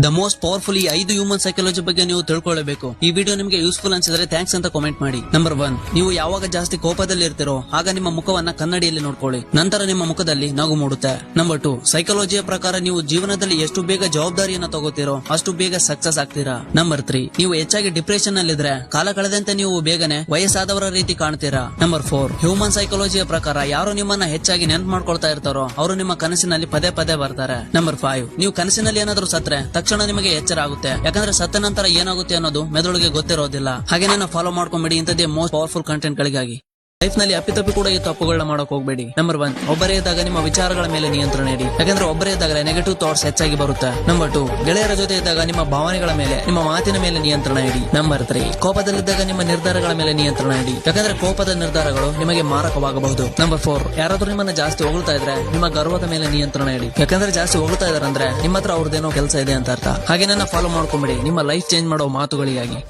The most powerful ಈ 5 human psychology ಬಗ್ಗೆ ನೀವು ತಿಳ್ಕೊಳ್ಳಬೇಕು. ಈ ವಿಡಿಯೋ ನಿಮಗೆ ಯೂಸ್ಫುಲ್ ಅನ್ಸಿದ್ರೆ ಥ್ಯಾಂಕ್ಸ್ ಅಂತ ಕಾಮೆಂಟ್ ಮಾಡಿ. ನಂಬರ್ 1, ನೀವು ಯಾವಾಗ ಜಾಸ್ತಿ ಕೋಪದಲ್ಲಿ ಇರ್ತೀರೋ ಆಗ ನಿಮ್ಮ ಮುಖವನ್ನ ಕನ್ನಡಿಯಲ್ಲಿ ನೋಡ್ಕೊಳ್ಳಿ. ನಂತರ ನಿಮ್ಮ ಮುಖದಲ್ಲಿ ನಗು ಮೂಡುತ್ತೆ. ನಂಬರ್ 2, ಸೈಕಾಲಜಿಯ ಪ್ರಕಾರ ನೀವು ಜೀವನದಲ್ಲಿ ಎಷ್ಟು ಬೇಗ ಜವಾಬ್ದಾರಿಯನ್ನ ತಗೋತೀರೋ ಅಷ್ಟು ಬೇಗ ಸಕ್ಸಸ್ ಆಗ್ತೀರಾ. ನಂಬರ್ 3, ನೀವು ಹೆಚ್ಚಾಗಿ ಡಿಪ್ರೆಷನ್ ನಲ್ಲಿದ್ರೆ ಕಾಲ ಕಳೆದಂತೆ ನೀವು ಬೇಗನೆ ವಯಸ್ಸಾದವರ ರೀತಿ ಕಾಣ್ತೀರಾ. ನಂಬರ್ 4, ಹ್ಯೂಮನ್ ಸೈಕಾಲಜಿಯ ಪ್ರಕಾರ ಯಾರು ನಿಮ್ಮನ್ನ ಹೆಚ್ಚಾಗಿ ನೆನ್ಪು ಮಾಡ್ಕೊಳ್ತಾ ಇರ್ತಾರೋ ಅವರು ನಿಮ್ಮ ಕನಸಿನಲ್ಲಿ ಪದೇ ಪದೇ ಬರ್ತಾರೆ. ನಂಬರ್ 5, ನೀವು ಕನಸಿನಲ್ಲಿ ಏನಾದ್ರೂ ಸತ್ರೆ ತಕ್ಷಣ ನಿಮಗೆ ಎಚ್ಚರ ಆಗುತ್ತೆ. ಯಾಕಂದ್ರೆ ಸತ್ತ ನಂತರ ಏನಾಗುತ್ತೆ ಅನ್ನೋದು ಮೆದುಳಿಗೆ ಗೊತ್ತಿರೋದಿಲ್ಲ. ಹಾಗೆ ನನ್ನ ಫಾಲೋ ಮಾಡ್ಕೊಂಡ್ಬಿಡಿ ಇಂಥದ್ದೇ ಮೋಸ್ಟ್ ಪವರ್ಫುಲ್ ಕಂಟೆಂಟ್ ಗಳಿಗಾಗಿ. ಲೈಫ್ ನಲ್ಲಿ ಅಪ್ಪಿತಪ್ಪಿ ಕೂಡ ಈ ತಪ್ಪುಗಳನ್ನ ಮಾಡಕ್ ಹೋಗ್ಬೇಡಿ. ನಂಬರ್ 1, ಒಬ್ಬರೇ ಇದ್ದಾಗ ನಿಮ್ಮ ವಿಚಾರಗಳ ಮೇಲೆ ನಿಯಂತ್ರಣ ಇಡಿ. ಯಾಕಂದ್ರೆ ಒಬ್ಬರೇ ಇದ್ದಾಗ ನೆಗೆಟಿವ್ ಥಾಟ್ಸ್ ಹೆಚ್ಚಾಗಿ ಬರುತ್ತೆ. ನಂಬರ್ 2, ಗೆಳೆಯರ ಜೊತೆ ಇದ್ದಾಗ ನಿಮ್ಮ ಭಾವನೆಗಳ ಮೇಲೆ, ನಿಮ್ಮ ಮಾತಿನ ಮೇಲೆ ನಿಯಂತ್ರಣ ಇಡಿ. ನಂಬರ್ 3, ಕೋಪದಲ್ಲಿದ್ದಾಗ ನಿಮ್ಮ ನಿರ್ಧಾರಗಳ ಮೇಲೆ ನಿಯಂತ್ರಣ ಇಡಿ. ಯಾಕಂದ್ರೆ ಕೋಪದ ನಿರ್ಧಾರಗಳು ನಿಮಗೆ ಮಾರಕವಾಗಬಹುದು. ನಂಬರ್ 4, ಯಾರಾದ್ರೂ ನಿಮ್ಮನ್ನ ಜಾಸ್ತಿ ಹೊಗಳ್ತಾ ಇದ್ರೆ ನಿಮ್ಮ ಗರ್ವದ ಮೇಲೆ ನಿಯಂತ್ರಣ ಇಡಿ. ಯಾಕಂದ್ರೆ ಜಾಸ್ತಿ ಹೊಗಳ್ತಾ ಇದಾರೆ ಅಂದ್ರೆ ನಿಮ್ಮ ಹತ್ರ ಅವ್ರದ್ದೇನೋ ಕೆಲಸ ಇದೆ ಅಂತ ಅರ್ಥ. ಹಾಗೆ ನನ್ನ ಫಾಲೋ ಮಾಡ್ಕೊಂಬಿಡಿ ನಿಮ್ಮ ಲೈಫ್ ಚೇಂಜ್ ಮಾಡೋ ಮಾತುಗಳಿಗಾಗಿ.